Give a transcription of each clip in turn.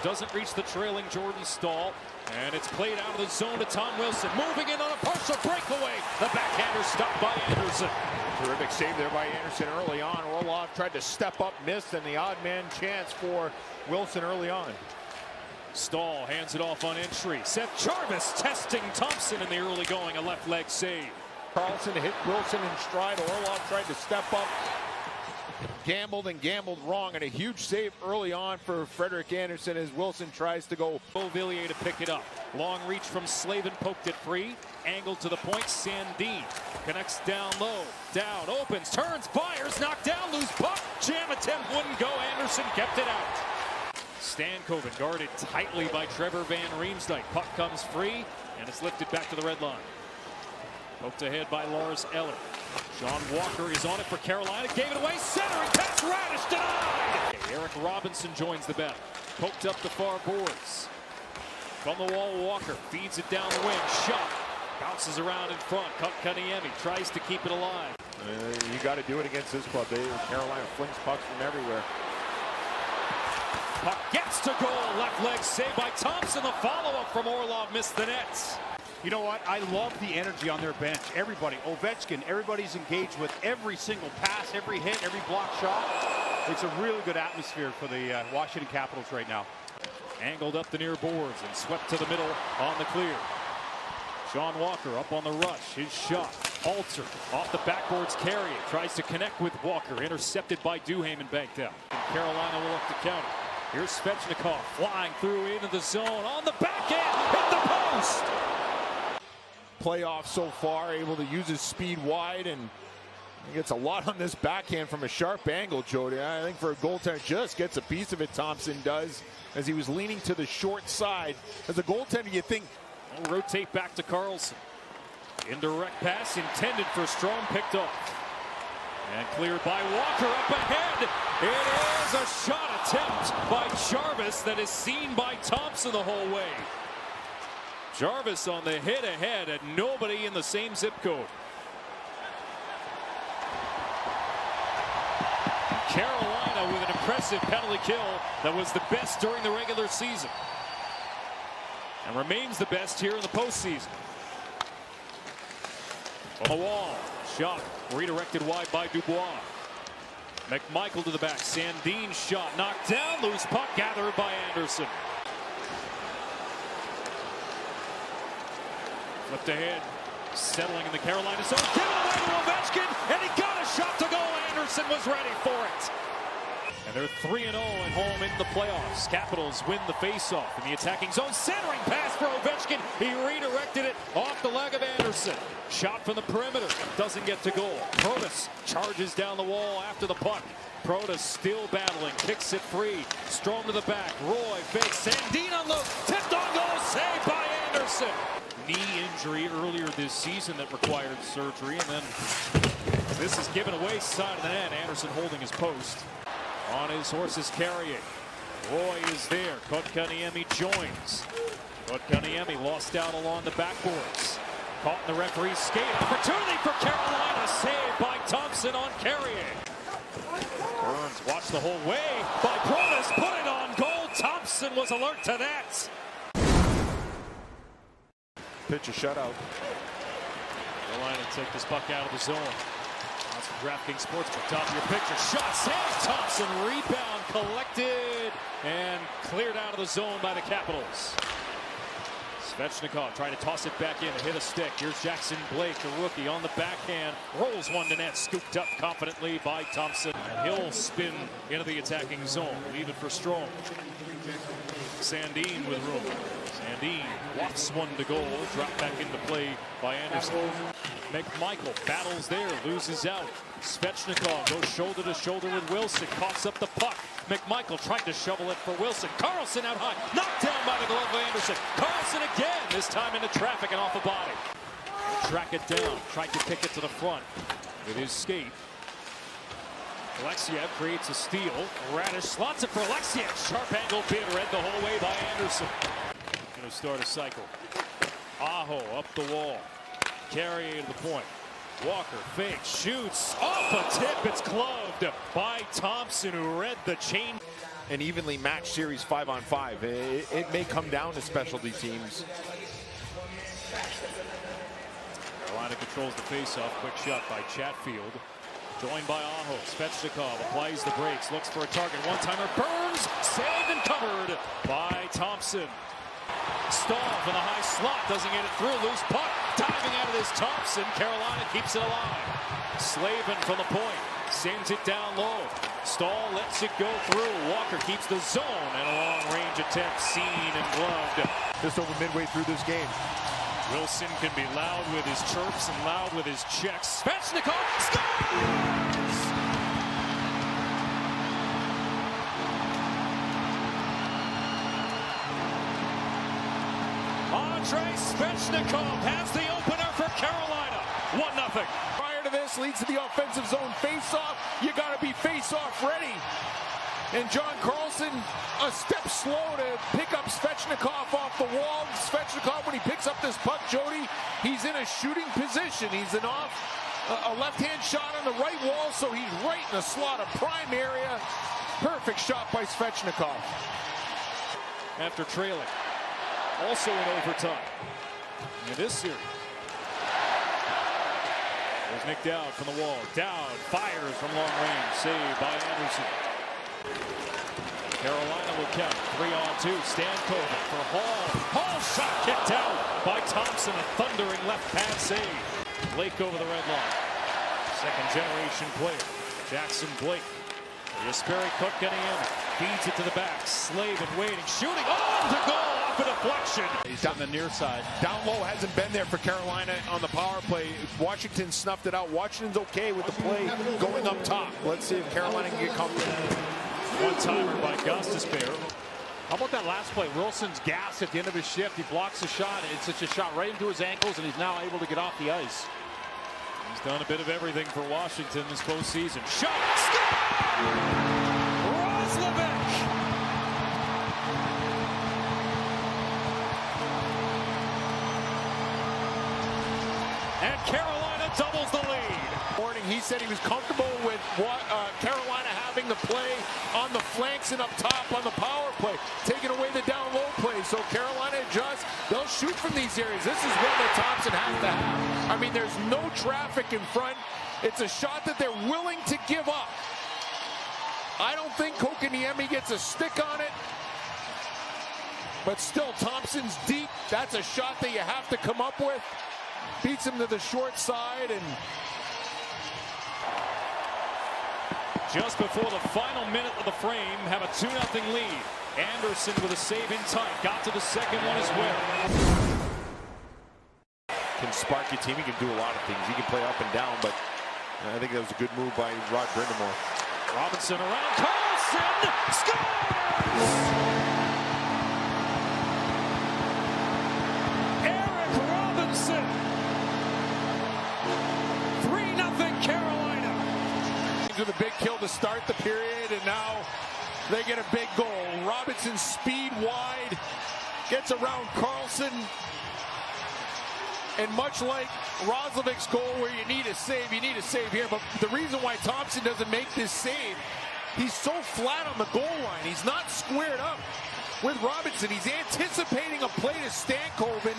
doesn't reach the trailing Jordan Staal. And it's played out of the zone to Tom Wilson. Moving in on a partial breakaway. The backhander stopped by Anderson. Terrific save there by Anderson early on. Orlov tried to step up, missed, and the odd man chance for Wilson early on. Staal hands it off on entry. Seth Jarvis testing Thompson in the early going. A left leg save. Carlson hit Wilson in stride. Orlov tried to step up. Gambled and gambled wrong, and a huge save early on for Frederik Andersen as Wilson tries to go. Beauvillier to pick it up. Long reach from Slavin, poked it free. Angled to the point. Sandin connects down low. Down, opens, turns, fires, knocked down, loose puck. Jam attempt wouldn't go. Anderson kept it out. Stankoven guarded tightly by Trevor Van Riemsdyk. Puck comes free, and it's lifted back to the red line. Poked ahead by Lars Eller. Sean Walker is on it for Carolina. Gave it away. Centering pass. Radish denied. Eric Robinson joins the battle. Poked up the far boards. From the wall, Walker feeds it down the wing. Shot. Bounces around in front. Kotkaniemi tries to keep it alive. You got to do it against this club. Carolina flings pucks from everywhere. Puck gets to goal. Left leg saved by Thompson. The follow-up from Orlov missed the nets. You know what? I love the energy on their bench. Everybody, Ovechkin, everybody's engaged with every single pass, every hit, every block shot. It's a really good atmosphere for the Washington Capitals right now. Angled up the near boards and swept to the middle on the clear. Sean Walker up on the rush. His shot. Alter off the backboards. Carrier tries to connect with Walker. Intercepted by Duhaime and banked out. And Carolina will look to counter. Here's Svechnikov flying through into the zone. On the back end. Hit the post. Playoff so far, able to use his speed wide, and he gets a lot on this backhand from a sharp angle, Jody. I think for a goaltender, just gets a piece of it, Thompson does, as he was leaning to the short side. As a goaltender, you think... We'll rotate back to Carlson. Indirect pass intended for Strome, picked off. And cleared by Walker up ahead. It is a shot attempt by Jarvis that is seen by Thompson the whole way. Jarvis on the hit ahead, and nobody in the same zip code. Carolina with an impressive penalty kill that was the best during the regular season and remains the best here in the postseason. On the wall, shot redirected wide by Dubois. McMichael to the back. Sandin shot knocked down, loose puck gathered by Anderson. Flipped ahead, settling in the Carolina zone. Give it away to Ovechkin, and he got a shot to goal. Anderson was ready for it. And they're 3-0 at home in the playoffs. Capitals win the faceoff in the attacking zone. Centering pass for Ovechkin. He redirected it off the leg of Anderson. Shot from the perimeter. Doesn't get to goal. Protas charges down the wall after the puck. Protas still battling. Kicks it free. Strome to the back. Roy fakes. Sandin on low. Tipped on goal. Saved by Anderson. Knee injury earlier this season that required surgery, and then this is given away side of the net. Anderson holding his post. On his horse's Carrier. Roy is there. Kotkaniemi joins. Kotkaniemi lost out along the backboards. Caught in the referee's skate. Opportunity for Carolina. Saved by Thompson on Carrier. Burns watched the whole way by Protas. Put it on goal. Thompson was alert to that. Pitch a shutout. Carolina take this puck out of the zone. That's from DraftKings Sportsbook. Top of your picture. Shot saved. Thompson rebound collected and cleared out of the zone by the Capitals. Svechnikov trying to toss it back in and hit a stick. Here's Jackson Blake, the rookie, on the backhand. Rolls one to net. Scooped up confidently by Thompson. And he'll spin into the attacking zone. Leave it for Strome. Sandin with room. Sandin wafts one to goal. Dropped back into play by Anderson. McMichael battles there. Loses out. Svechnikov goes shoulder to shoulder with Wilson. Coughs up the puck. McMichael tried to shovel it for Wilson. Carlson out high. Knocked down by the glove of Anderson. Carlson again. This time into traffic and off a body. Track it down. Tried to pick it to the front with his skate. Alexiev creates a steal. Radish slots it for Alexiev. Sharp angle bid read the whole way by Anderson. Going to start a cycle. Aho up the wall. Carrier to the point. Walker fakes, shoots off a tip. It's gloved by Thompson, who read the chain. an evenly matched series 5-on-5. It may come down to specialty teams. Carolina controls the faceoff. Quick shot by Chatfield. Joined by Aho. Svechnikov applies the brakes. Looks for a target. One-timer. Burns. Saved and covered by Thompson. Stahl for the high slot. Doesn't get it through. Loose puck. Diving out of this Thompson. Carolina keeps it alive. Slavin from the point. Sends it down low. Stahl lets it go through. Walker keeps the zone. And a long-range attempt seen and gloved. Just over midway through this game. Wilson can be loud with his chirps and loud with his checks. Svechnikov scores! Andrei Svechnikov has the opener for Carolina. 1-0. Prior to this, leads to the offensive zone face-off. You got to be face-off ready. And John Carlson, a step slow to pick up Svechnikov off the wall. Svechnikov, when he picks up this puck, Jody, he's in a shooting position. He's a left-hand shot on the right wall, so he's right in the slot, a prime area. Perfect shot by Svechnikov. After trailing, also in overtime in this series. There's Nick Dowd from the wall. Dowd fires from long range. Saved by Anderson. Carolina will count. 3-on-2. Stankoven for Hall. Hall shot kicked out by Thompson. A thundering left pad save. Blake over the red line. Second generation player. Jackson Blake. Jesperi Cook getting in. Feeds it to the back. Slavin waiting. Shooting. Oh, to goal off a deflection. He's on the near side. Down low hasn't been there for Carolina on the power play. Washington snuffed it out. Washington's okay with the play going up top. Let's see if Carolina can get comfortable. One-timer by Gostisbehere. How about that last play? Wilson's gas at the end of his shift. He blocks the shot. It's such a shot right into his ankles, and he's now able to get off the ice. He's done a bit of everything for Washington this postseason. Shot! Score! Roslovic! And Carolina doubles the lead. He said he was comfortable with Carolina having the play on the flanks and up top on the power play, taking away the down low play. So Carolina adjusts. They'll shoot from these areas. This is one that Thompson has to have. I mean, there's no traffic in front. It's a shot that they're willing to give up. I don't think Kokoniemi gets a stick on it. But still, Thompson's deep. That's a shot that you have to come up with. Beats him to the short side, and just before the final minute of the frame, have a 2-0 lead. Anderson with a save in tight. Got to the second one as well. Can spark your team. He can do a lot of things. He can play up and down, but I think that was a good move by Rod Brindamore. Robinson around. Carlson scores! Eric Robinson. 3-0 Carolina. With a big kill to start the period, and now they get a big goal. Robinson's speed wide, gets around Carlson, and much like Roslovic's goal where you need a save here. But the reason why Thompson doesn't make this save, he's so flat on the goal line. He's not squared up with Robinson. He's anticipating a play to Stankoven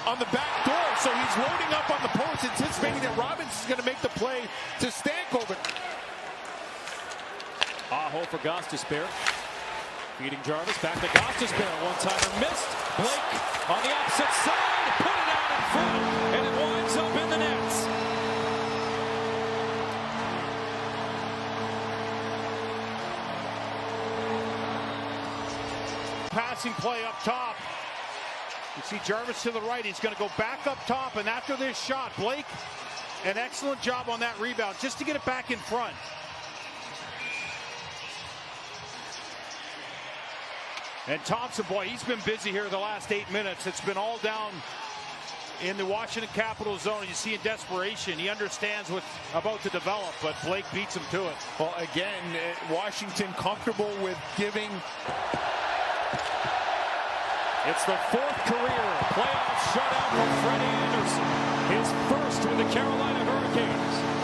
on the back door, so he's loading up on the post, anticipating that Robinson's going to make the play to Stankoven. Aho for Gostisbehere. Feeding Jarvis. Back to Gostisbehere. One-timer missed. Blake on the opposite side. Put it out in front. And it winds up in the nets. Passing play up top. You see Jarvis to the right. He's going to go back up top. And after this shot, Blake, an excellent job on that rebound just to get it back in front. And Thompson, boy, he's been busy here the last 8 minutes. It's been all down in the Washington Capitals zone. You see in desperation. He understands what's about to develop, but Blake beats him to it. Well, again, Washington comfortable with giving. It's the 4th career playoff shutout for Freddie Anderson. His first with the Carolina Hurricanes.